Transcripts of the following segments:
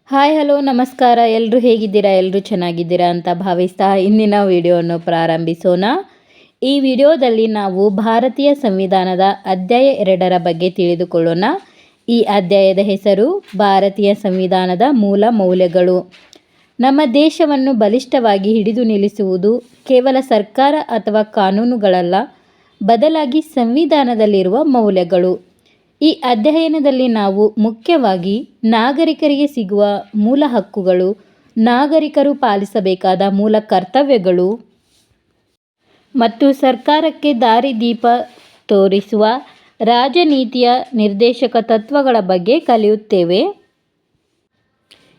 Hi hello ನಮಸ್ಕಾರ. ಎಲ್ಲರೂ ಹೇಗಿದ್ದೀರಾ? ಎಲ್ಲರೂ ಚೆನ್ನಾಗಿದ್ದೀರಾ ಅಂತ ಭಾವಿಸ್ತಾ ಇಂದಿನ ವಿಡಿಯೋವನ್ನು ಪ್ರಾರಂಭಿಸೋಣ. ಈ ವಿಡಿಯೋದಲ್ಲಿ ನಾವು ಭಾರತೀಯ ಸಂವಿಧಾನದ ಅಧ್ಯಾಯ 2ರ ಬಗ್ಗೆ ತಿಳಿದುಕೊಳ್ಳೋಣ. ಈ ಅಧ್ಯಾಯದ ಹೆಸರು ಭಾರತೀಯ ಸಂವಿಧಾನದ ಮೂಲ ಮೌಲ್ಯಗಳು. ನಮ್ಮ ದೇಶವನ್ನು ಬಲಿಷ್ಠವಾಗಿ ಹಿಡಿದು ನಿಲ್ಲಿಸುವುದು ಕೇವಲ ಸರ್ಕಾರ ಅಥವಾ ಕಾನೂನುಗಳಲ್ಲ, ಬದಲಾಗಿ ಸಂವಿಧಾನದಲ್ಲಿರುವ ಮೌಲ್ಯಗಳು. ಈ ಅಧ್ಯಯನದಲ್ಲಿ ನಾವು ಮುಖ್ಯವಾಗಿ ನಾಗರಿಕರಿಗೆ ಸಿಗುವ ಮೂಲ ಹಕ್ಕುಗಳು, ನಾಗರಿಕರು ಪಾಲಿಸಬೇಕಾದ ಮೂಲ ಕರ್ತವ್ಯಗಳು ಮತ್ತು ಸರ್ಕಾರಕ್ಕೆ ದಾರಿದೀಪ ತೋರಿಸುವ ರಾಜನೀತಿಯ ನಿರ್ದೇಶಕ ತತ್ವಗಳ ಬಗ್ಗೆ ಕಲಿಯುತ್ತೇವೆ.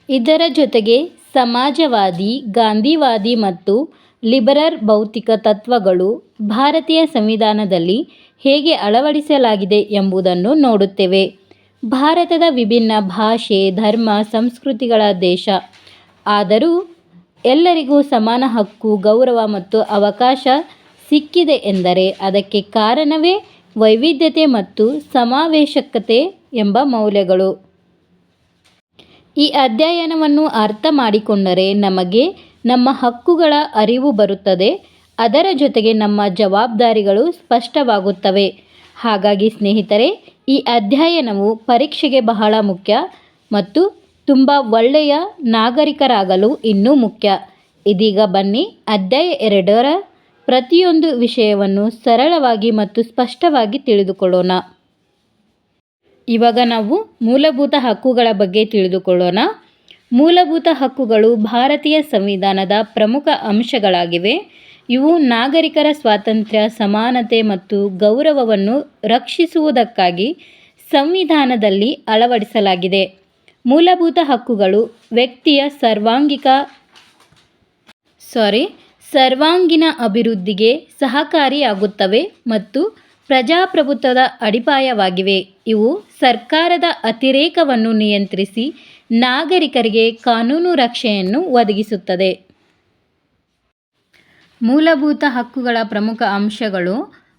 ಇದರ ಜೊತೆಗೆ ಸಮಾಜವಾದಿ, ಗಾಂಧಿವಾದಿ ಮತ್ತು ಲಿಬರಲ್ ಭೌತಿಕ ತತ್ವಗಳು ಭಾರತೀಯ ಸಂವಿಧಾನದಲ್ಲಿ ಹೇಗೆ ಅಳವಡಿಸಲಾಗಿದೆ ಎಂಬುದನ್ನು ನೋಡುತ್ತೇವೆ. ಭಾರತದ ವಿಭಿನ್ನ ಭಾಷೆ, ಧರ್ಮ, ಸಂಸ್ಕೃತಿಗಳ ದೇಶ. ಆದರೂ ಎಲ್ಲರಿಗೂ ಸಮಾನ ಹಕ್ಕು, ಗೌರವ ಮತ್ತು ಅವಕಾಶ ಸಿಕ್ಕಿದೆ ಎಂದರೆ ಅದಕ್ಕೆ ಕಾರಣವೇ ವೈವಿಧ್ಯತೆ ಮತ್ತು ಸಮಾವೇಶಕತೆ ಎಂಬ ಮೌಲ್ಯಗಳು. ಈ ಅಧ್ಯಯನವನ್ನು ಅರ್ಥ ಮಾಡಿಕೊಂಡರೆ ನಮಗೆ ನಮ್ಮ ಹಕ್ಕುಗಳ ಅರಿವು ಬರುತ್ತದೆ. ಅದರ ಜೊತೆಗೆ ನಮ್ಮ ಜವಾಬ್ದಾರಿಗಳು ಸ್ಪಷ್ಟವಾಗುತ್ತವೆ. ಹಾಗಾಗಿ ಸ್ನೇಹಿತರೆ, ಈ ಅಧ್ಯಯನವು ಪರೀಕ್ಷೆಗೆ ಬಹಳ ಮುಖ್ಯ ಮತ್ತು ತುಂಬ ಒಳ್ಳೆಯ ನಾಗರಿಕರಾಗಲು ಇನ್ನೂ ಮುಖ್ಯ. ಇದೀಗ ಬನ್ನಿ ಅಧ್ಯಾಯ 2ರ ಪ್ರತಿಯೊಂದು ವಿಷಯವನ್ನು ಸರಳವಾಗಿ ಮತ್ತು ಸ್ಪಷ್ಟವಾಗಿ ತಿಳಿದುಕೊಳ್ಳೋಣ. ಇವಾಗ ನಾವು ಮೂಲಭೂತ ಹಕ್ಕುಗಳ ಬಗ್ಗೆ ತಿಳಿದುಕೊಳ್ಳೋಣ. ಮೂಲಭೂತ ಹಕ್ಕುಗಳು ಭಾರತೀಯ ಸಂವಿಧಾನದ ಪ್ರಮುಖ ಅಂಶಗಳಾಗಿವೆ. ಇವು ನಾಗರಿಕರ ಸ್ವಾತಂತ್ರ್ಯ, ಸಮಾನತೆ ಮತ್ತು ಗೌರವವನ್ನು ರಕ್ಷಿಸುವುದಕ್ಕಾಗಿ ಸಂವಿಧಾನದಲ್ಲಿ ಅಳವಡಿಸಲಾಗಿದೆ. ಮೂಲಭೂತ ಹಕ್ಕುಗಳು ವ್ಯಕ್ತಿಯ ಸರ್ವಾಂಗೀಣ ಅಭಿವೃದ್ಧಿಗೆ ಸಹಕಾರಿಯಾಗುತ್ತವೆ ಮತ್ತು ಪ್ರಜಾಪ್ರಭುತ್ವದ ಅಡಿಪಾಯವಾಗಿವೆ. ಇವು ಸರ್ಕಾರದ ಅತಿರೇಕವನ್ನು ನಿಯಂತ್ರಿಸಿ ನಾಗರಿಕರಿಗೆ ಕಾನೂನು ರಕ್ಷಣೆಯನ್ನು ಒದಗಿಸುತ್ತದೆ. ಮೂಲಭೂತ ಹಕ್ಕುಗಳ ಪ್ರಮುಖ ಅಂಶಗಳು.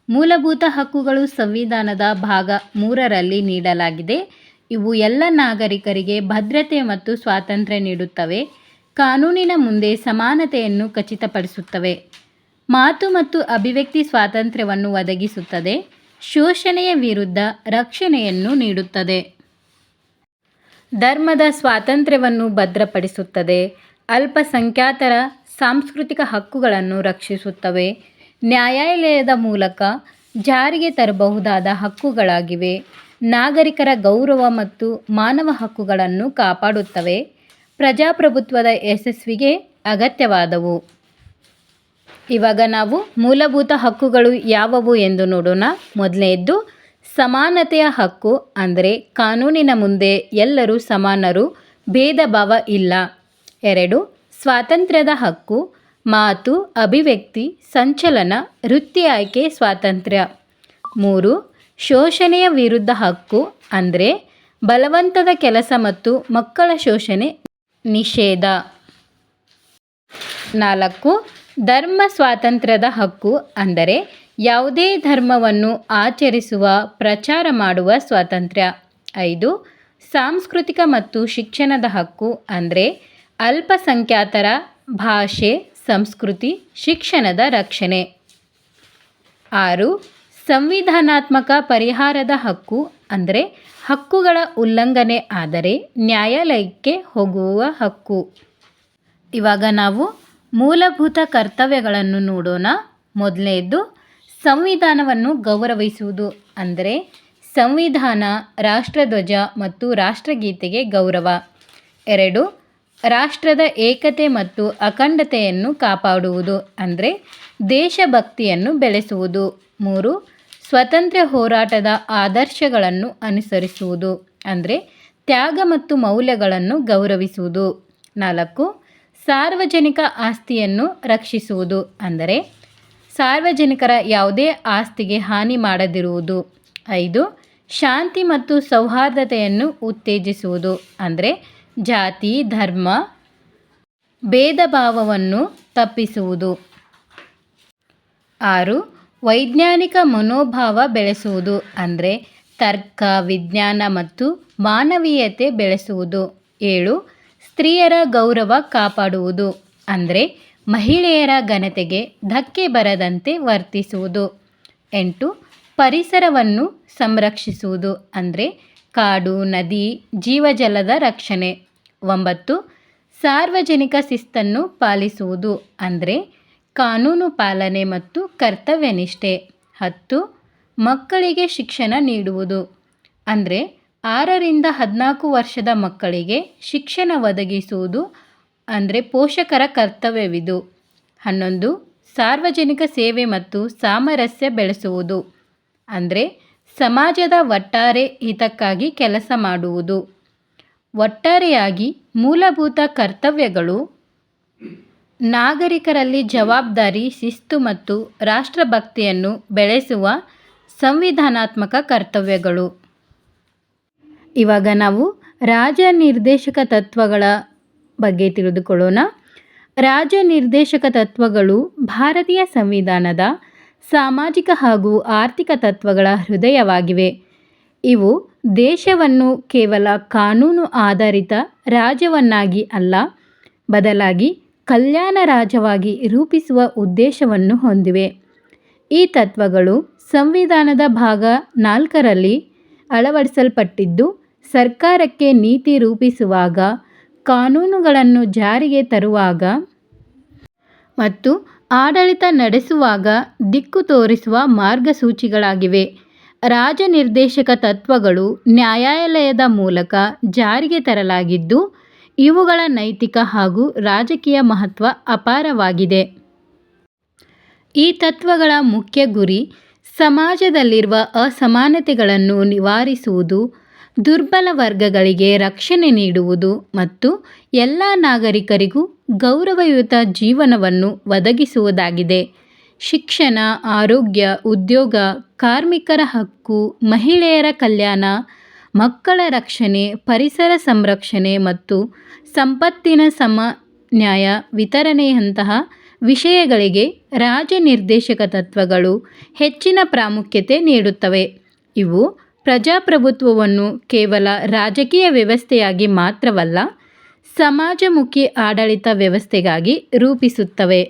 ಮೂಲಭೂತ ಹಕ್ಕುಗಳು ಸಂವಿಧಾನದ ಭಾಗ 3ರಲ್ಲಿ ನೀಡಲಾಗಿದೆ. ಇವು ಎಲ್ಲ ನಾಗರಿಕರಿಗೆ ಭದ್ರತೆ ಮತ್ತು ಸ್ವಾತಂತ್ರ್ಯ ನೀಡುತ್ತವೆ. ಕಾನೂನಿನ ಮುಂದೆ ಸಮಾನತೆಯನ್ನು ಖಚಿತಪಡಿಸುತ್ತವೆ. ಮಾತು ಮತ್ತು ಅಭಿವ್ಯಕ್ತಿ ಸ್ವಾತಂತ್ರ್ಯವನ್ನು ಒದಗಿಸುತ್ತದೆ. ಶೋಷಣೆಯ ವಿರುದ್ಧ ರಕ್ಷಣೆಯನ್ನು ನೀಡುತ್ತದೆ. ಧರ್ಮದ ಸ್ವಾತಂತ್ರ್ಯವನ್ನು ಭದ್ರಪಡಿಸುತ್ತದೆ. ಅಲ್ಪಸಂಖ್ಯಾತರ ಸಾಂಸ್ಕೃತಿಕ ಹಕ್ಕುಗಳನ್ನು ರಕ್ಷಿಸುತ್ತವೆ. ನ್ಯಾಯಾಲಯದ ಮೂಲಕ ಜಾರಿಗೆ ತರಬಹುದಾದ ಹಕ್ಕುಗಳಾಗಿವೆ. ನಾಗರಿಕರ ಗೌರವ ಮತ್ತು ಮಾನವ ಹಕ್ಕುಗಳನ್ನು ಕಾಪಾಡುತ್ತವೆ. ಪ್ರಜಾಪ್ರಭುತ್ವದ ಯಶಸ್ವಿಗೆ ಅಗತ್ಯವಾದವು. ಇವಾಗ ನಾವು ಮೂಲಭೂತ ಹಕ್ಕುಗಳು ಯಾವುವು ಎಂದು ನೋಡೋಣ. ಮೊದಲನೆಯದ್ದು ಸಮಾನತೆಯ ಹಕ್ಕು, ಅಂದರೆ ಕಾನೂನಿನ ಮುಂದೆ ಎಲ್ಲರೂ ಸಮಾನರು, ಭೇದ ಭಾವ ಇಲ್ಲ. 2 ಸ್ವಾತಂತ್ರ್ಯದ ಹಕ್ಕು, ಮಾತು, ಅಭಿವ್ಯಕ್ತಿ, ಸಂಚಲನ, ವೃತ್ತಿ ಆಯ್ಕೆ ಸ್ವಾತಂತ್ರ್ಯ. 3 ಶೋಷಣೆಯ ವಿರುದ್ಧ ಹಕ್ಕು, ಅಂದರೆ ಬಲವಂತದ ಕೆಲಸ ಮತ್ತು ಮಕ್ಕಳ ಶೋಷಣೆ ನಿಷೇಧ. 4 ಧರ್ಮ ಸ್ವಾತಂತ್ರ್ಯದ ಹಕ್ಕು, ಅಂದರೆ ಯಾವುದೇ ಧರ್ಮವನ್ನು ಆಚರಿಸುವ, ಪ್ರಚಾರ ಮಾಡುವ ಸ್ವಾತಂತ್ರ್ಯ. 5 ಸಾಂಸ್ಕೃತಿಕ ಮತ್ತು ಶಿಕ್ಷಣದ ಹಕ್ಕು, ಅಂದರೆ ಅಲ್ಪಸಂಖ್ಯಾತರ ಭಾಷೆ, ಸಂಸ್ಕೃತಿ, ಶಿಕ್ಷಣದ ರಕ್ಷಣೆ. 6 ಸಂವಿಧಾನಾತ್ಮಕ ಪರಿಹಾರದ ಹಕ್ಕು, ಅಂದರೆ ಹಕ್ಕುಗಳ ಉಲ್ಲಂಘನೆ ಆದರೆ ನ್ಯಾಯಾಲಯಕ್ಕೆ ಹೋಗುವ ಹಕ್ಕು. ಇವಾಗ ನಾವು ಮೂಲಭೂತ ಕರ್ತವ್ಯಗಳನ್ನು ನೋಡೋಣ. ಮೊದಲನೆಯದು ಸಂವಿಧಾನವನ್ನು ಗೌರವಿಸುವುದು, ಅಂದರೆ ಸಂವಿಧಾನ, ರಾಷ್ಟ್ರಧ್ವಜ ಮತ್ತು ರಾಷ್ಟ್ರಗೀತೆಗೆ ಗೌರವ. 2 ರಾಷ್ಟ್ರದ ಏಕತೆ ಮತ್ತು ಅಖಂಡತೆಯನ್ನು ಕಾಪಾಡುವುದು, ಅಂದರೆ ದೇಶಭಕ್ತಿಯನ್ನು ಬೆಳೆಸುವುದು. 3 ಸ್ವಾತಂತ್ರ್ಯ ಹೋರಾಟದ ಆದರ್ಶಗಳನ್ನು ಅನುಸರಿಸುವುದು, ಅಂದರೆ ತ್ಯಾಗ ಮತ್ತು ಮೌಲ್ಯಗಳನ್ನು ಗೌರವಿಸುವುದು. 4 ಸಾರ್ವಜನಿಕ ಆಸ್ತಿಯನ್ನು ರಕ್ಷಿಸುವುದು, ಅಂದರೆ ಸಾರ್ವಜನಿಕರ ಯಾವುದೇ ಆಸ್ತಿಗೆ ಹಾನಿ ಮಾಡದಿರುವುದು. 5 ಶಾಂತಿ ಮತ್ತು ಸೌಹಾರ್ದತೆಯನ್ನು ಉತ್ತೇಜಿಸುವುದು, ಅಂದರೆ ಜಾತಿ, ಧರ್ಮ, ಭೇದ ಭಾವವನ್ನು ತಪ್ಪಿಸುವುದು. 6 ವೈಜ್ಞಾನಿಕ ಮನೋಭಾವ ಬೆಳೆಸುವುದು, ಅಂದರೆ ತರ್ಕ, ವಿಜ್ಞಾನ ಮತ್ತು ಮಾನವೀಯತೆ ಬೆಳೆಸುವುದು. 7 ಸ್ತ್ರೀಯರ ಗೌರವ ಕಾಪಾಡುವುದು ಅಂದರೆ ಮಹಿಳೆಯರ ಘನತೆಗೆ ಧಕ್ಕೆ ಬರದಂತೆ ವರ್ತಿಸುವುದು. 8. ಪರಿಸರವನ್ನು ಸಂರಕ್ಷಿಸುವುದು ಅಂದರೆ ಕಾಡು, ನದಿ, ಜೀವಜಲದ ರಕ್ಷಣೆ. 9. ಸಾರ್ವಜನಿಕ ಶಿಸ್ತನ್ನು ಪಾಲಿಸುವುದು ಅಂದರೆ ಕಾನೂನು ಪಾಲನೆ ಮತ್ತು ಕರ್ತವ್ಯ ನಿಷ್ಠೆ. 10. ಮಕ್ಕಳಿಗೆ ಶಿಕ್ಷಣ ನೀಡುವುದು ಅಂದರೆ 6ರಿಂದ 14 ವರ್ಷದ ಮಕ್ಕಳಿಗೆ ಶಿಕ್ಷಣ ಒದಗಿಸುವುದು ಅಂದರೆ ಪೋಷಕರ ಕರ್ತವ್ಯವಿದು. 11. ಸಾರ್ವಜನಿಕ ಸೇವೆ ಮತ್ತು ಸಾಮರಸ್ಯ ಬೆಳೆಸುವುದು ಅಂದರೆ ಸಮಾಜದ ಒಟ್ಟಾರೆ ಹಿತಕ್ಕಾಗಿ ಕೆಲಸ ಮಾಡುವುದು. ಒಟ್ಟಾರೆಯಾಗಿ ಮೂಲಭೂತ ಕರ್ತವ್ಯಗಳು ನಾಗರಿಕರಲ್ಲಿ ಜವಾಬ್ದಾರಿ, ಶಿಸ್ತು ಮತ್ತು ರಾಷ್ಟ್ರಭಕ್ತಿಯನ್ನು ಬೆಳೆಸುವ ಸಂವಿಧಾನಾತ್ಮಕ ಕರ್ತವ್ಯಗಳು. ಇವಾಗ ನಾವು ರಾಜನಿರ್ದೇಶಕ ತತ್ವಗಳ ಬಗ್ಗೆ ತಿಳಿದುಕೊಳ್ಳೋಣ. ರಾಜನಿರ್ದೇಶಕ ತತ್ವಗಳು ಭಾರತೀಯ ಸಂವಿಧಾನದ ಸಾಮಾಜಿಕ ಹಾಗೂ ಆರ್ಥಿಕ ತತ್ವಗಳ ಹೃದಯವಾಗಿವೆ. ಇವು ದೇಶವನ್ನು ಕೇವಲ ಕಾನೂನು ಆಧಾರಿತ ರಾಜ್ಯವನ್ನಾಗಿ ಅಲ್ಲ, ಬದಲಾಗಿ ಕಲ್ಯಾಣ ರಾಜ್ಯವಾಗಿ ರೂಪಿಸುವ ಉದ್ದೇಶವನ್ನು ಹೊಂದಿವೆ. ಈ ತತ್ವಗಳು ಸಂವಿಧಾನದ ಭಾಗ 4ರಲ್ಲಿ ಅಳವಡಿಸಲ್ಪಟ್ಟಿದ್ದು, ಸರ್ಕಾರಕ್ಕೆ ನೀತಿ ರೂಪಿಸುವಾಗ, ಕಾನೂನುಗಳನ್ನು ಜಾರಿಗೆ ತರುವಾಗ ಮತ್ತು ಆಡಳಿತ ನಡೆಸುವಾಗ ದಿಕ್ಕು ತೋರಿಸುವ ಮಾರ್ಗಸೂಚಿಗಳಾಗಿವೆ. ರಾಜನಿರ್ದೇಶಕ ತತ್ವಗಳು ನ್ಯಾಯಾಲಯದ ಮೂಲಕ ಜಾರಿಗೆ ತರಲಾಗಿದ್ದು, ಇವುಗಳ ನೈತಿಕ ಹಾಗೂ ರಾಜಕೀಯ ಮಹತ್ವ ಅಪಾರವಾಗಿದೆ. ಈ ತತ್ವಗಳ ಮುಖ್ಯ ಗುರಿ ಸಮಾಜದಲ್ಲಿರುವ ಅಸಮಾನತೆಗಳನ್ನು ನಿವಾರಿಸುವುದು, ದುರ್ಬಲ ವರ್ಗಗಳಿಗೆ ರಕ್ಷಣೆ ನೀಡುವುದು ಮತ್ತು ಎಲ್ಲ ನಾಗರಿಕರಿಗೂ ಗೌರವಯುತ ಜೀವನವನ್ನು ಒದಗಿಸುವುದಾಗಿದೆ. ಶಿಕ್ಷಣ, ಆರೋಗ್ಯ, ಉದ್ಯೋಗ, ಕಾರ್ಮಿಕರ ಹಕ್ಕು, ಮಹಿಳೆಯರ ಕಲ್ಯಾಣ, ಮಕ್ಕಳ ರಕ್ಷಣೆ, ಪರಿಸರ ಸಂರಕ್ಷಣೆ ಮತ್ತು ಸಂಪತ್ತಿನ ನ್ಯಾಯ ವಿತರಣೆಯಂತಹ ವಿಷಯಗಳಿಗೆ ರಾಜನಿರ್ದೇಶಕ ತತ್ವಗಳು ಹೆಚ್ಚಿನ ಪ್ರಾಮುಖ್ಯತೆ ನೀಡುತ್ತವೆ. ಇವು ಪ್ರಜಾಪ್ರಭುತ್ವವನ್ನು ಕೇವಲ ರಾಜಕೀಯ ವ್ಯವಸ್ಥೆಯಾಗಿ ಮಾತ್ರವಲ್ಲ, ಸಮಾಜಮುಖಿ ಆಡಳಿತ ವ್ಯವಸ್ಥೆಗಾಗಿ ರೂಪಿಸುತ್ತವೆ.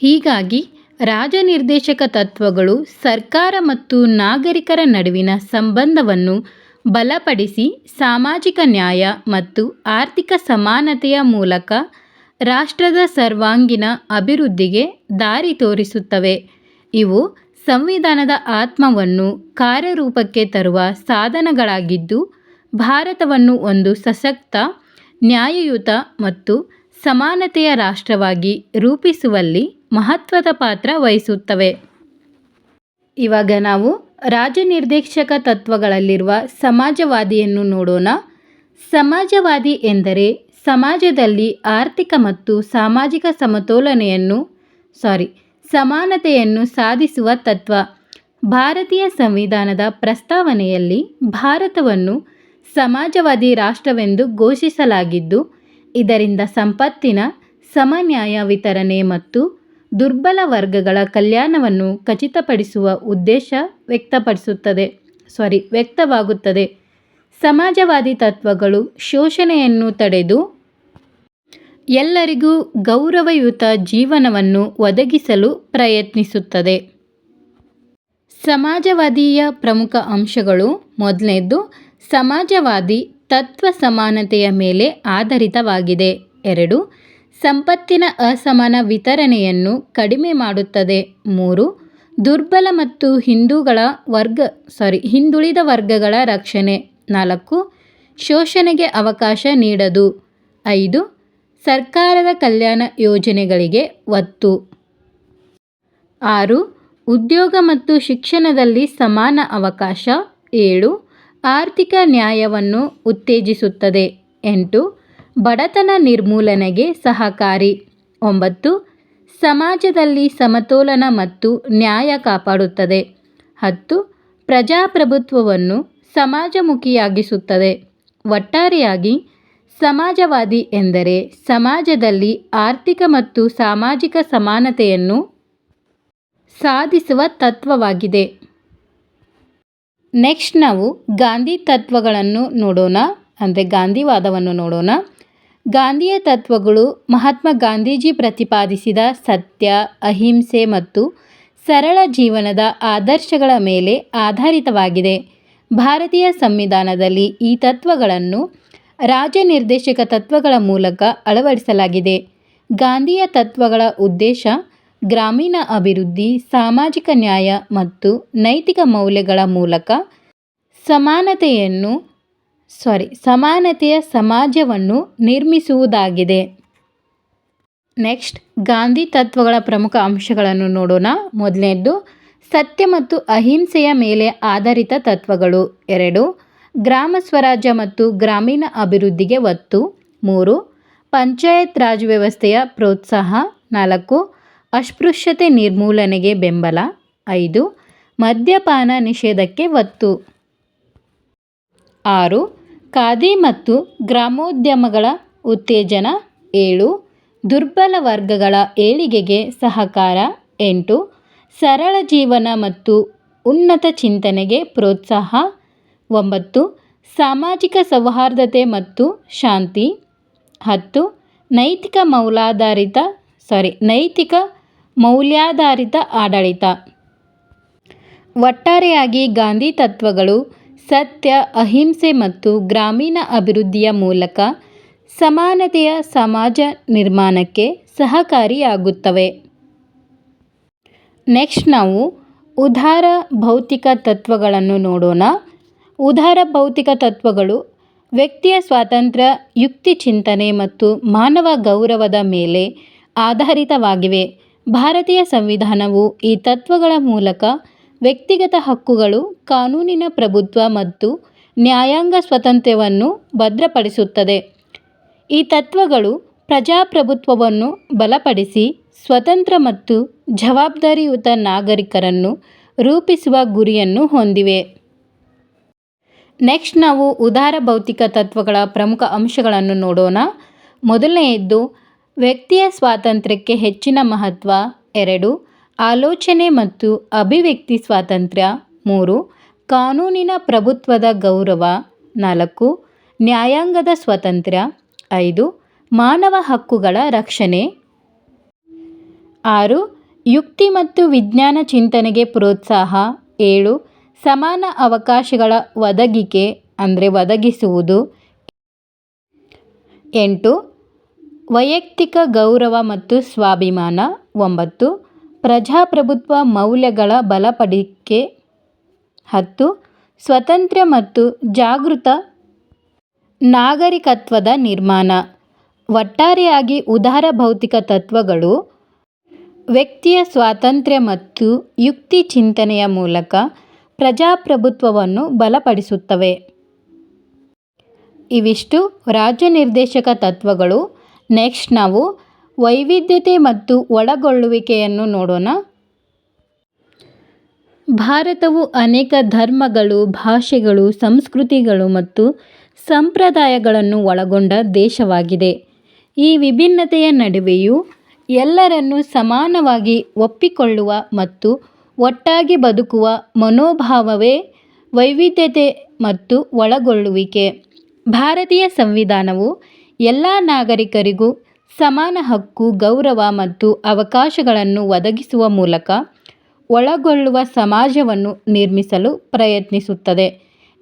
ಹೀಗಾಗಿ ರಾಜನಿರ್ದೇಶಕ ತತ್ವಗಳು ಸರ್ಕಾರ ಮತ್ತು ನಾಗರಿಕರ ನಡುವಿನ ಸಂಬಂಧವನ್ನು ಬಲಪಡಿಸಿ ಸಾಮಾಜಿಕ ನ್ಯಾಯ ಮತ್ತು ಆರ್ಥಿಕ ಸಮಾನತೆಯ ಮೂಲಕ ರಾಷ್ಟ್ರದ ಸರ್ವಾಂಗೀಣ ಅಭಿವೃದ್ಧಿಗೆ ದಾರಿ ತೋರಿಸುತ್ತವೆ. ಇವು ಸಂವಿಧಾನದ ಆತ್ಮವನ್ನು ಕಾರ್ಯರೂಪಕ್ಕೆ ತರುವ ಸಾಧನಗಳಾಗಿದ್ದು, ಭಾರತವನ್ನು ಒಂದು ಸಶಕ್ತ, ನ್ಯಾಯಯುತ ಮತ್ತು ಸಮಾನತೆಯ ರಾಷ್ಟ್ರವಾಗಿ ರೂಪಿಸುವಲ್ಲಿ ಮಹತ್ವದ ಪಾತ್ರ ವಹಿಸುತ್ತವೆ. ಇವಾಗ ನಾವು ರಾಜನಿರ್ದೇಶಕ ತತ್ವಗಳಲ್ಲಿರುವ ಸಮಾಜವಾದಿಯನ್ನು ನೋಡೋಣ. ಸಮಾಜವಾದಿ ಎಂದರೆ ಸಮಾಜದಲ್ಲಿ ಆರ್ಥಿಕ ಮತ್ತು ಸಾಮಾಜಿಕ ಸಮಾನತೆಯನ್ನು ಸಾಧಿಸುವ ತತ್ವ. ಭಾರತೀಯ ಸಂವಿಧಾನದ ಪ್ರಸ್ತಾವನೆಯಲ್ಲಿ ಭಾರತವನ್ನು ಸಮಾಜವಾದಿ ರಾಷ್ಟ್ರವೆಂದು ಘೋಷಿಸಲಾಗಿದ್ದು, ಇದರಿಂದ ಸಂಪತ್ತಿನ ಸಮನ್ಯಾಯ ವಿತರಣೆ ಮತ್ತು ದುರ್ಬಲ ವರ್ಗಗಳ ಕಲ್ಯಾಣವನ್ನು ಖಚಿತಪಡಿಸುವ ಉದ್ದೇಶ ವ್ಯಕ್ತವಾಗುತ್ತದೆ. ಸಮಾಜವಾದಿ ತತ್ವಗಳು ಶೋಷಣೆಯನ್ನು ತಡೆದು ಎಲ್ಲರಿಗೂ ಗೌರವಯುತ ಜೀವನವನ್ನು ಒದಗಿಸಲು ಪ್ರಯತ್ನಿಸುತ್ತದೆ. ಸಮಾಜವಾದಿಯ ಪ್ರಮುಖ ಅಂಶಗಳು: ಮೊದಲನೇದು, ಸಮಾಜವಾದಿ ತತ್ವ ಸಮಾನತೆಯ ಮೇಲೆ ಆಧಾರಿತವಾಗಿದೆ. 2, ಸಂಪತ್ತಿನ ಅಸಮಾನ ವಿತರಣೆಯನ್ನು ಕಡಿಮೆ ಮಾಡುತ್ತದೆ. 3, ದುರ್ಬಲ ಮತ್ತು ಹಿಂದುಳಿದ ವರ್ಗಗಳ ರಕ್ಷಣೆ. 4, ಶೋಷಣೆಗೆ ಅವಕಾಶ ನೀಡದು. 5, ಸರ್ಕಾರದ ಕಲ್ಯಾಣ ಯೋಜನೆಗಳಿಗೆ ಒತ್ತು. 6, ಉದ್ಯೋಗ ಮತ್ತು ಶಿಕ್ಷಣದಲ್ಲಿ ಸಮಾನ ಅವಕಾಶ. 7, ಆರ್ಥಿಕ ನ್ಯಾಯವನ್ನು ಉತ್ತೇಜಿಸುತ್ತದೆ. 8, ಬಡತನ ನಿರ್ಮೂಲನೆಗೆ ಸಹಕಾರಿ. 9, ಸಮಾಜದಲ್ಲಿ ಸಮತೋಲನ ಮತ್ತು ನ್ಯಾಯ ಕಾಪಾಡುತ್ತದೆ. 10, ಪ್ರಜಾಪ್ರಭುತ್ವವನ್ನು ಸಮಾಜಮುಖಿಯಾಗಿಸುತ್ತದೆ. ಒಟ್ಟಾರೆಯಾಗಿ ಸಮಾಜವಾದಿ ಎಂದರೆ ಸಮಾಜದಲ್ಲಿ ಆರ್ಥಿಕ ಮತ್ತು ಸಾಮಾಜಿಕ ಸಮಾನತೆಯನ್ನು ಸಾಧಿಸುವ ತತ್ವವಾಗಿದೆ. ನೆಕ್ಸ್ಟ್ ನಾವು ಗಾಂಧಿ ತತ್ವಗಳನ್ನು ನೋಡೋಣ. ಅಂದರೆ ಗಾಂಧಿವಾದವನ್ನು ನೋಡೋಣ. ಗಾಂಧಿಯ ತತ್ವಗಳು ಮಹಾತ್ಮ ಗಾಂಧೀಜಿ ಪ್ರತಿಪಾದಿಸಿದ ಸತ್ಯ, ಅಹಿಂಸೆ ಮತ್ತು ಸರಳ ಜೀವನದ ಆದರ್ಶಗಳ ಮೇಲೆ ಆಧಾರಿತವಾಗಿದೆ. ಭಾರತೀಯ ಸಂವಿಧಾನದಲ್ಲಿ ಈ ತತ್ವಗಳನ್ನು ರಾಜನಿರ್ದೇಶಕ ತತ್ವಗಳ ಮೂಲಕ ಅಳವಡಿಸಲಾಗಿದೆ. ಗಾಂಧಿಯ ತತ್ವಗಳ ಉದ್ದೇಶ ಗ್ರಾಮೀಣ ಅಭಿವೃದ್ಧಿ, ಸಾಮಾಜಿಕ ನ್ಯಾಯ ಮತ್ತು ನೈತಿಕ ಮೌಲ್ಯಗಳ ಮೂಲಕ ಸಮಾನತೆಯ ಸಮಾಜವನ್ನು ನಿರ್ಮಿಸುವುದಾಗಿದೆ. ನೆಕ್ಸ್ಟ್, ಗಾಂಧಿ ತತ್ವಗಳ ಪ್ರಮುಖ ಅಂಶಗಳನ್ನು ನೋಡೋಣ. ಮೊದಲನೇದ್ದು ಸತ್ಯ ಮತ್ತು ಅಹಿಂಸೆಯ ಮೇಲೆ ಆಧಾರಿತ ತತ್ವಗಳು. 2, ಗ್ರಾಮ ಸ್ವರಾಜ್ಯ ಮತ್ತು ಗ್ರಾಮೀಣ ಅಭಿವೃದ್ಧಿಗೆ ಒತ್ತು. 3, ಪಂಚಾಯತ್ ರಾಜ್ ವ್ಯವಸ್ಥೆಯ ಪ್ರೋತ್ಸಾಹ. 4, ಅಸ್ಪೃಶ್ಯತೆ ನಿರ್ಮೂಲನೆಗೆ ಬೆಂಬಲ. 5, ಮದ್ಯಪಾನ ನಿಷೇಧಕ್ಕೆ ಒತ್ತು. 6, ಖಾದಿ ಮತ್ತು ಗ್ರಾಮೋದ್ಯಮಗಳ ಉತ್ತೇಜನ. 7, ದುರ್ಬಲ ವರ್ಗಗಳ ಏಳಿಗೆಗೆ ಸಹಕಾರ. 8, ಸರಳ ಜೀವನ ಮತ್ತು ಉನ್ನತ ಚಿಂತನೆಗೆ ಪ್ರೋತ್ಸಾಹ. 9, ಸಾಮಾಜಿಕ ಸೌಹಾರ್ದತೆ ಮತ್ತು ಶಾಂತಿ. 10, ನೈತಿಕ ಮೌಲ್ಯಾಧಾರಿತ ಆಡಳಿತ. ಒಟ್ಟಾರೆಯಾಗಿ ಗಾಂಧಿ ತತ್ವಗಳು ಸತ್ಯ, ಅಹಿಂಸೆ ಮತ್ತು ಗ್ರಾಮೀಣ ಅಭಿವೃದ್ಧಿಯ ಮೂಲಕ ಸಮಾನತೆಯ ಸಮಾಜ ನಿರ್ಮಾಣಕ್ಕೆ ಸಹಕಾರಿಯಾಗುತ್ತವೆ. ನೆಕ್ಸ್ಟ್ ನಾವು ಉದಾರ ಭೌತಿಕ ತತ್ವಗಳನ್ನು ನೋಡೋಣ. ಉದಾರ ಭೌತಿಕ ತತ್ವಗಳು ವ್ಯಕ್ತಿಯ ಸ್ವಾತಂತ್ರ್ಯ, ಯುಕ್ತಿ ಚಿಂತನೆ ಮತ್ತು ಮಾನವ ಗೌರವದ ಮೇಲೆ ಆಧಾರಿತವಾಗಿವೆ. ಭಾರತೀಯ ಸಂವಿಧಾನವು ಈ ತತ್ವಗಳ ಮೂಲಕ ವ್ಯಕ್ತಿಗತ ಹಕ್ಕುಗಳು, ಕಾನೂನಿನ ಪ್ರಭುತ್ವ ಮತ್ತು ನ್ಯಾಯಾಂಗ ಸ್ವಾತಂತ್ರ್ಯವನ್ನು ಭದ್ರಪಡಿಸುತ್ತದೆ. ಈ ತತ್ವಗಳು ಪ್ರಜಾಪ್ರಭುತ್ವವನ್ನು ಬಲಪಡಿಸಿ ಸ್ವತಂತ್ರ ಮತ್ತು ಜವಾಬ್ದಾರಿಯುತ ನಾಗರಿಕರನ್ನು ರೂಪಿಸುವ ಗುರಿಯನ್ನು ಹೊಂದಿವೆ. ನೆಕ್ಸ್ಟ್ ನಾವು ಉದಾರ ಭೌತಿಕ ತತ್ವಗಳ ಪ್ರಮುಖ ಅಂಶಗಳನ್ನು ನೋಡೋಣ. ಮೊದಲನೆಯದ್ದು ವ್ಯಕ್ತಿಯ ಸ್ವಾತಂತ್ರ್ಯಕ್ಕೆ ಹೆಚ್ಚಿನ ಮಹತ್ವ. 2, ಆಲೋಚನೆ ಮತ್ತು ಅಭಿವ್ಯಕ್ತಿ ಸ್ವಾತಂತ್ರ್ಯ. 3, ಕಾನೂನಿನ ಪ್ರಭುತ್ವದ ಗೌರವ. 4, ನ್ಯಾಯಾಂಗದ ಸ್ವಾತಂತ್ರ್ಯ. 5, ಮಾನವ ಹಕ್ಕುಗಳ ರಕ್ಷಣೆ. 6, ಯುಕ್ತಿ ಮತ್ತು ವಿಜ್ಞಾನ ಚಿಂತನೆಗೆ ಪ್ರೋತ್ಸಾಹ. 7, ಸಮಾನ ಅವಕಾಶಗಳ ಒದಗಿಸುವುದು. 8, ವೈಯಕ್ತಿಕ ಗೌರವ ಮತ್ತು ಸ್ವಾಭಿಮಾನ. 9, ಪ್ರಜಾಪ್ರಭುತ್ವ ಮೌಲ್ಯಗಳ ಬಲಪಡಿಕೆ. 10, ಸ್ವತಂತ್ರ ಮತ್ತು ಜಾಗೃತ ನಾಗರಿಕತ್ವದ ನಿರ್ಮಾಣ. ಒಟ್ಟಾರೆಯಾಗಿ ಉದಾರ ಭೌತಿಕ ತತ್ವಗಳು ವ್ಯಕ್ತಿಯ ಸ್ವಾತಂತ್ರ್ಯ ಮತ್ತು ಯುಕ್ತಿ ಚಿಂತನೆಯ ಮೂಲಕ ಪ್ರಜಾಪ್ರಭುತ್ವವನ್ನು ಬಲಪಡಿಸುತ್ತವೆ. ಇವಿಷ್ಟು ರಾಜನಿರ್ದೇಶಕ ತತ್ವಗಳು. ನೆಕ್ಸ್ಟ್ ನಾವು ವೈವಿಧ್ಯತೆ ಮತ್ತು ಒಳಗೊಳ್ಳುವಿಕೆಯನ್ನು ನೋಡೋಣ. ಭಾರತವು ಅನೇಕ ಧರ್ಮಗಳು, ಭಾಷೆಗಳು, ಸಂಸ್ಕೃತಿಗಳು ಮತ್ತು ಸಂಪ್ರದಾಯಗಳನ್ನು ಒಳಗೊಂಡ ದೇಶವಾಗಿದೆ. ಈ ವಿಭಿನ್ನತೆಯ ನಡುವೆಯೂ ಎಲ್ಲರನ್ನೂ ಸಮಾನವಾಗಿ ಒಪ್ಪಿಕೊಳ್ಳುವ ಮತ್ತು ಒಟ್ಟಾಗಿ ಬದುಕುವ ಮನೋಭಾವವೇ ವೈವಿಧ್ಯತೆ ಮತ್ತು ಒಳಗೊಳ್ಳುವಿಕೆ. ಭಾರತೀಯ ಸಂವಿಧಾನವು ಎಲ್ಲ ನಾಗರಿಕರಿಗೂ ಸಮಾನ ಹಕ್ಕು, ಗೌರವ ಮತ್ತು ಅವಕಾಶಗಳನ್ನು ಒದಗಿಸುವ ಮೂಲಕ ಒಳಗೊಳ್ಳುವ ಸಮಾಜವನ್ನು ನಿರ್ಮಿಸಲು ಪ್ರಯತ್ನಿಸುತ್ತದೆ.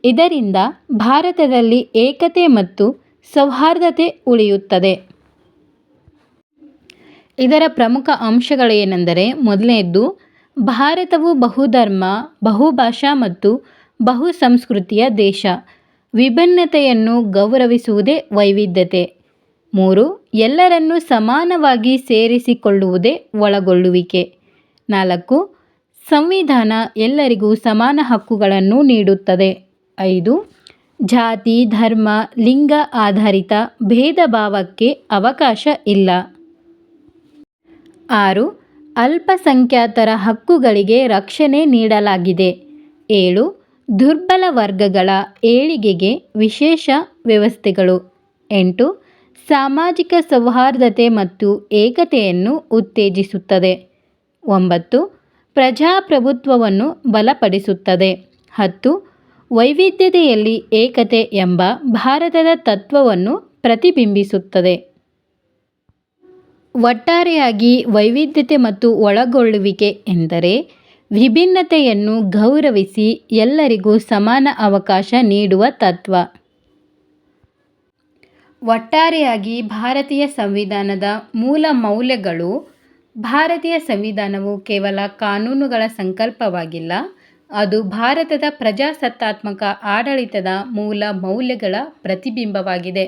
ಇದರಿಂದ ಭಾರತದಲ್ಲಿ ಏಕತೆ ಮತ್ತು ಸೌಹಾರ್ದತೆ ಉಳಿಯುತ್ತದೆ. ಇದರ ಪ್ರಮುಖ ಅಂಶಗಳೇನೆಂದರೆ, ಮೊದಲನೆಯದ್ದು ಭಾರತವು ಬಹುಧರ್ಮ, ಬಹುಭಾಷಾ ಮತ್ತು ಬಹುಸಂಸ್ಕೃತಿಯ ದೇಶ. ವಿಭಿನ್ನತೆಯನ್ನು ಗೌರವಿಸುವುದೇ ವೈವಿಧ್ಯತೆ. 3, ಎಲ್ಲರನ್ನೂ ಸಮಾನವಾಗಿ ಸೇರಿಸಿಕೊಳ್ಳುವುದೇ ಒಳಗೊಳ್ಳುವಿಕೆ. 4, ಸಂವಿಧಾನ ಎಲ್ಲರಿಗೂ ಸಮಾನ ಹಕ್ಕುಗಳನ್ನು ನೀಡುತ್ತದೆ. 5, ಜಾತಿ, ಧರ್ಮ, ಲಿಂಗ ಆಧಾರಿತ ಭೇದ ಭಾವಕ್ಕೆ ಅವಕಾಶ ಇಲ್ಲ. 6, ಅಲ್ಪಸಂಖ್ಯಾತರ ಹಕ್ಕುಗಳಿಗೆ ರಕ್ಷಣೆ ನೀಡಲಾಗಿದೆ. 7, ದುರ್ಬಲ ವರ್ಗಗಳ ಏಳಿಗೆಗೆ ವಿಶೇಷ ವ್ಯವಸ್ಥೆಗಳು. 8, ಸಾಮಾಜಿಕ ಸೌಹಾರ್ದತೆ ಮತ್ತು ಏಕತೆಯನ್ನು ಉತ್ತೇಜಿಸುತ್ತದೆ. 9, ಪ್ರಜಾಪ್ರಭುತ್ವವನ್ನು ಬಲಪಡಿಸುತ್ತದೆ. 10, ವೈವಿಧ್ಯತೆಯಲ್ಲಿ ಏಕತೆ ಎಂಬ ಭಾರತದ ತತ್ವವನ್ನು ಪ್ರತಿಬಿಂಬಿಸುತ್ತದೆ. ಒಟ್ಟಾರೆಯಾಗಿ ವೈವಿಧ್ಯತೆ ಮತ್ತು ಒಳಗೊಳ್ಳುವಿಕೆ ಎಂದರೆ ವಿಭಿನ್ನತೆಯನ್ನು ಗೌರವಿಸಿ ಎಲ್ಲರಿಗೂ ಸಮಾನ ಅವಕಾಶ ನೀಡುವ ತತ್ವ. ಒಟ್ಟಾರೆಯಾಗಿ ಭಾರತೀಯ ಸಂವಿಧಾನದ ಮೂಲ ಮೌಲ್ಯಗಳು. ಭಾರತೀಯ ಸಂವಿಧಾನವು ಕೇವಲ ಕಾನೂನುಗಳ ಸಂಕಲ್ಪವಾಗಿಲ್ಲ, ಅದು ಭಾರತದ ಪ್ರಜಾಸತ್ತಾತ್ಮಕ ಆಡಳಿತದ ಮೂಲ ಮೌಲ್ಯಗಳ ಪ್ರತಿಬಿಂಬವಾಗಿದೆ.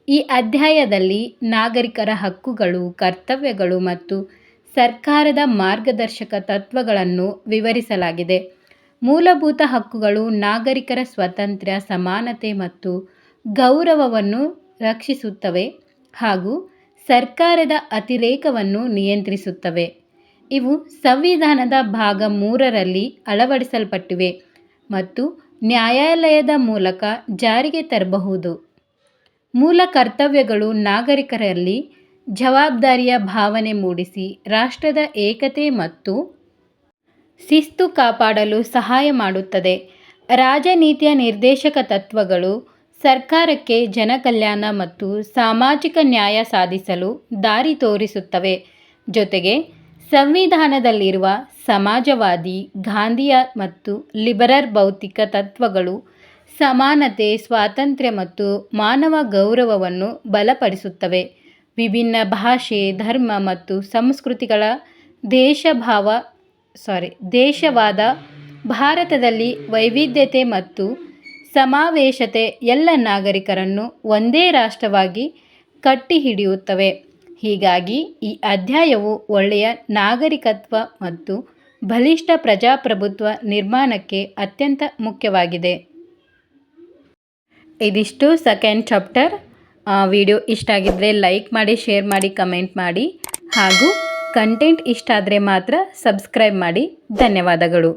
ಈ ಅಧ್ಯಾಯದಲ್ಲಿ ನಾಗರಿಕರ ಹಕ್ಕುಗಳು, ಕರ್ತವ್ಯಗಳು ಮತ್ತು ಸರ್ಕಾರದ ಮಾರ್ಗದರ್ಶಕ ತತ್ವಗಳನ್ನು ವಿವರಿಸಲಾಗಿದೆ. ಮೂಲಭೂತ ಹಕ್ಕುಗಳು ನಾಗರಿಕರ ಸ್ವಾತಂತ್ರ್ಯ, ಸಮಾನತೆ ಮತ್ತು ಗೌರವವನ್ನು ರಕ್ಷಿಸುತ್ತವೆ ಹಾಗೂ ಸರ್ಕಾರದ ಅತಿರೇಕವನ್ನು ನಿಯಂತ್ರಿಸುತ್ತವೆ. ಇವು ಸಂವಿಧಾನದ ಭಾಗ 3ರಲ್ಲಿ ಅಳವಡಿಸಲ್ಪಟ್ಟಿವೆ ಮತ್ತು ನ್ಯಾಯಾಲಯದ ಮೂಲಕ ಜಾರಿಗೆ ತರಬಹುದು. ಮೂಲ ಕರ್ತವ್ಯಗಳು ನಾಗರಿಕರಲ್ಲಿ ಜವಾಬ್ದಾರಿಯ ಭಾವನೆ ಮೂಡಿಸಿ ರಾಷ್ಟ್ರದ ಏಕತೆ ಮತ್ತು ಶಿಸ್ತು ಕಾಪಾಡಲು ಸಹಾಯ ಮಾಡುತ್ತದೆ. ರಾಜನೀತಿಯ ನಿರ್ದೇಶಕ ತತ್ವಗಳು ಸರ್ಕಾರಕ್ಕೆ ಜನಕಲ್ಯಾಣ ಮತ್ತು ಸಾಮಾಜಿಕ ನ್ಯಾಯ ಸಾಧಿಸಲು ದಾರಿ ತೋರಿಸುತ್ತವೆ. ಜೊತೆಗೆ ಸಂವಿಧಾನದಲ್ಲಿರುವ ಸಮಾಜವಾದಿ, ಗಾಂಧಿಯ ಮತ್ತು ಲಿಬರಲ್ ಭೌತಿಕ ತತ್ವಗಳು ಸಮಾನತೆ, ಸ್ವಾತಂತ್ರ್ಯ ಮತ್ತು ಮಾನವ ಗೌರವವನ್ನು ಬಲಪಡಿಸುತ್ತವೆ. ವಿಭಿನ್ನ ಭಾಷೆ, ಧರ್ಮ ಮತ್ತು ಸಂಸ್ಕೃತಿಗಳ ದೇಶವಾದ ಭಾರತದಲ್ಲಿ ವೈವಿಧ್ಯತೆ ಮತ್ತು ಸಮಾವೇಶತೆ ಎಲ್ಲ ನಾಗರಿಕರನ್ನು ಒಂದೇ ರಾಷ್ಟ್ರವಾಗಿ ಕಟ್ಟಿಹಿಡಿಯುತ್ತವೆ. ಹೀಗಾಗಿ ಈ ಅಧ್ಯಾಯವು ಒಳ್ಳೆಯ ನಾಗರಿಕತ್ವ ಮತ್ತು ಬಲಿಷ್ಠ ಪ್ರಜಾಪ್ರಭುತ್ವ ನಿರ್ಮಾಣಕ್ಕೆ ಅತ್ಯಂತ ಮುಖ್ಯವಾಗಿದೆ. ಇದಿಷ್ಟು ಸೆಕೆಂಡ್ ಚಾಪ್ಟರ್. ವಿಡಿಯೋ ಇಷ್ಟ ಆಗಿದ್ದರೆ ಲೈಕ್ ಮಾಡಿ, ಶೇರ್ ಮಾಡಿ, ಕಮೆಂಟ್ ಮಾಡಿ ಹಾಗೂ ಕಂಟೆಂಟ್ ಇಷ್ಟ ಆದರೆ ಮಾತ್ರ ಸಬ್ಸ್ಕ್ರೈಬ್ ಮಾಡಿ. ಧನ್ಯವಾದಗಳು.